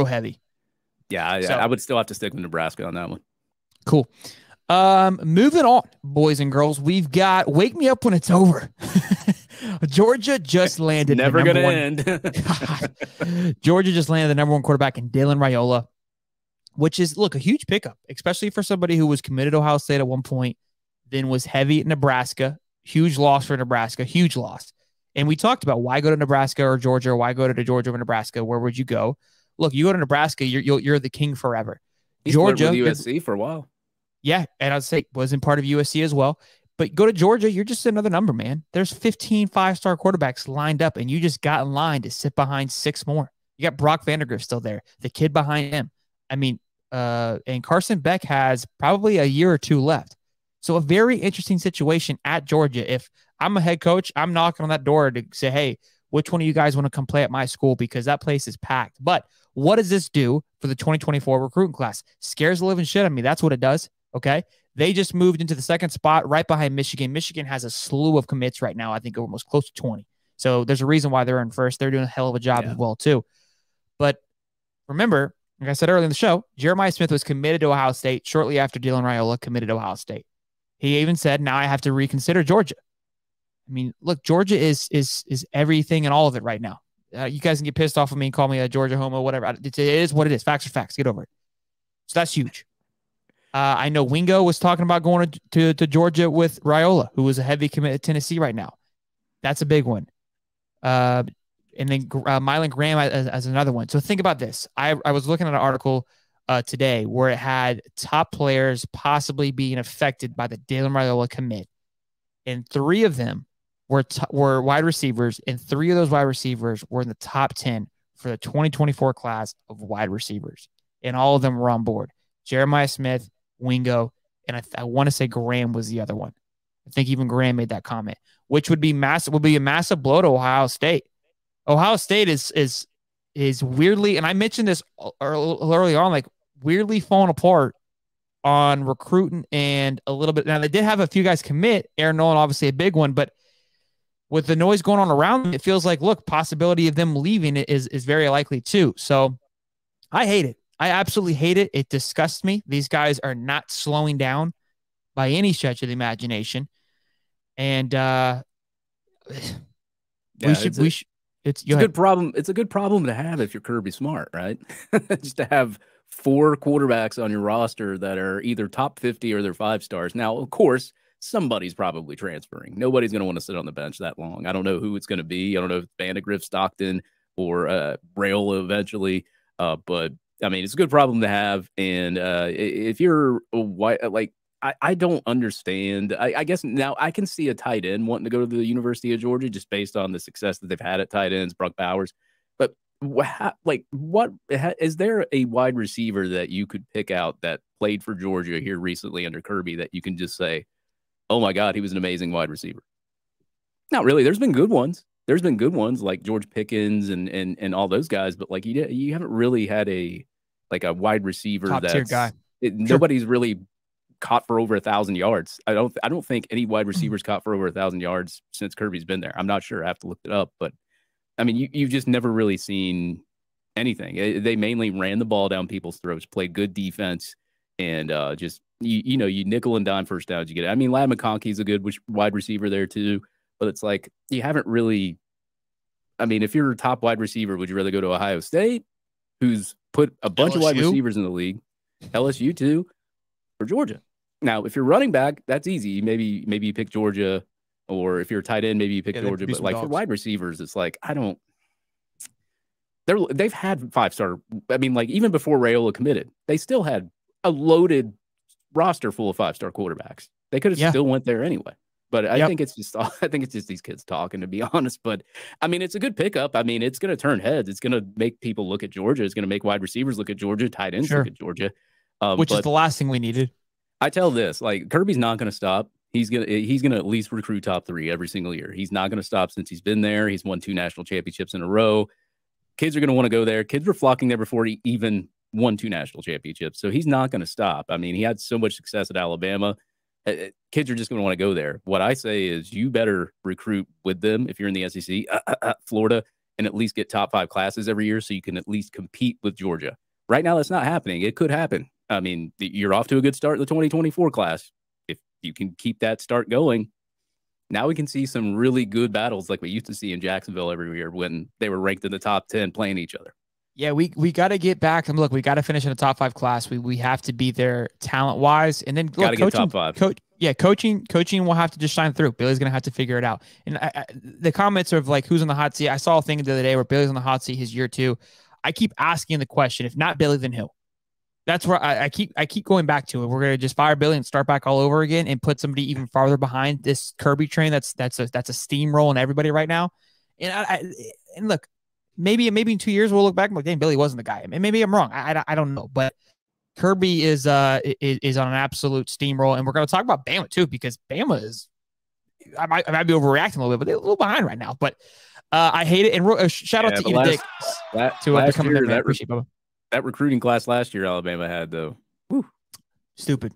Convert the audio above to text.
heavy. Yeah, So I would still have to stick with Nebraska on that one. cool. Moving on, boys and girls, we've got Wake Me Up When It's Over. Georgia just It's landed the never number gonna one. end. Georgia just landed the number one quarterback in Dylan Raiola, which is, look, a huge pickup, especially for somebody who was committed to Ohio State at one point, then was heavy at Nebraska. Huge loss for Nebraska, huge loss. And we talked about why go to Nebraska or Georgia, or why go to Georgia or Nebraska? Where would you go? Look, you go to Nebraska, you're the king forever. He split with Georgia, USC for a while. yeah, and I'd say wasn't part of USC as well. But go to Georgia, you're just another number, man. There's 15 5-star quarterbacks lined up, and you just got in line to sit behind 6 more. You got Brock Vandagriff still there, the kid behind him. I mean, and Carson Beck has probably a year or two left. So a very interesting situation at Georgia. If I'm a head coach, I'm knocking on that door to say, hey, which one of you guys want to come play at my school? Because that place is packed. But what does this do for the 2024 recruiting class? Scares the living shit out of me. That's what it does. Okay. They just moved into the second spot right behind Michigan. Michigan has a slew of commits right now. I think almost close to 20. So there's a reason why they're in first. They're doing a hell of a job as well, too. But remember, like I said earlier in the show, Jeremiah Smith was committed to Ohio State shortly after Dylan Raiola committed to Ohio State. He even said, now I have to reconsider Georgia. I mean, look, Georgia is everything and all of it right now. You guys can get pissed off of me and call me a Georgia homo, whatever. It is what it is. Facts are facts. Get over it. So that's huge. I know Wingo was talking about going to Georgia with Raiola, who is a heavy commit at Tennessee right now. That's a big one. And then Mylan Graham as another one. So think about this. I was looking at an article today where it had top players possibly being affected by the Dylan Raiola commit. And 3 of them were wide receivers, and 3 of those wide receivers were in the top 10 for the 2024 class of wide receivers. And all of them were on board. Jeremiah Smith, Wingo, and I want to say Graham was the other one. I think even Graham made that comment, which would be massive. Would be a massive blow to Ohio State. Ohio State is weirdly, and I mentioned this early on, like weirdly falling apart on recruiting and a little bit. Now they did have a few guys commit. Aaron Nolan, obviously a big one, but with the noise going on around them, it feels like, look, possibility of them leaving is very likely too. So I hate it. I absolutely hate it. It disgusts me. These guys are not slowing down by any stretch of the imagination. And it's a good problem. It's a good problem to have if you're Kirby Smart, right? Just to have 4 quarterbacks on your roster that are either top 50 or they're 5 stars. Now, of course, somebody's probably transferring. Nobody's going to want to sit on the bench that long. I don't know who it's going to be. I don't know if Vandagriff, Stockton, or Raiola eventually. But I mean, it's a good problem to have. And if you're like, I don't understand. I guess now I can see a tight end wanting to go to the University of Georgia just based on the success that they've had at tight ends, Brock Bowers. But what is there a wide receiver that you could pick out that played for Georgia here recently under Kirby that you can just say, oh my God, he was an amazing wide receiver? Not really. There's been good ones. There's been good ones like George Pickens and all those guys, but like you haven't really had a wide receiver top tier guy. Nobody's really caught for over 1,000 yards. I don't think any wide receivers caught for over 1,000 yards since Kirby's been there. I'm not sure. I have to look it up, but I mean, you've just never really seen anything. They mainly ran the ball down people's throats, played good defense, and just you nickel and dime first downs you get. I mean, Ladd McConkey's a good wide receiver there too. But it's like you haven't really. I mean, if you're a top wide receiver, would you rather go to Ohio State, who's put a bunch of wide receivers in the league, LSU too, or Georgia? Now, if you're running back, that's easy. Maybe you pick Georgia, or if you're a tight end, maybe you pick Georgia. But like for wide receivers, it's like I don't. They've had 5-star. I mean, like even before Raiola committed, they still had a loaded roster full of 5-star quarterbacks. They could have still went there anyway. But I think it's just these kids talking, to be honest. But I mean, it's a good pickup. I mean, it's going to turn heads. It's going to make people look at Georgia. It's going to make wide receivers look at Georgia, tight ends look at Georgia, which is the last thing we needed. I tell this, like Kirby's not going to stop. He's gonna at least recruit top 3 every single year. He's not going to stop since he's been there. He's won 2 national championships in a row. Kids are going to want to go there. Kids were flocking there before he even won 2 national championships. So he's not going to stop. I mean, he had so much success at Alabama. Kids are just going to want to go there. What I say is you better recruit with them if you're in the SEC, Florida, and at least get top 5 classes every year so you can at least compete with Georgia. Right now, that's not happening. It could happen. I mean, you're off to a good start in the 2024 class. If you can keep that start going, now we can see some really good battles like we used to see in Jacksonville every year when they were ranked in the top 10 playing each other. Yeah, we got to get back and look. We got to finish in a top 5 class. We have to be there talent wise, and then got to get top 5. Coaching will have to just shine through. Billy's gonna have to figure it out. And the comments of like who's on the hot seat. I saw a thing the other day where Billy's on the hot seat his year 2. I keep asking the question: if not Billy, then who? That's where I keep going back to it. We're gonna just fire Billy and start back all over again and put somebody even farther behind this Kirby train. That's a steamroll in everybody right now. And and look. Maybe in 2 years we'll look back and like, damn, Billy wasn't the guy. And maybe I'm wrong. I don't know, but Kirby is on an absolute steamroll, and we're going to talk about Bama too because Bama is. I might be overreacting a little bit, but they're a little behind right now. But I hate it. And shout out to you, Dick, to becoming that man. Appreciate it, Bubba. That recruiting class last year, Alabama had though. Whew. Stupid.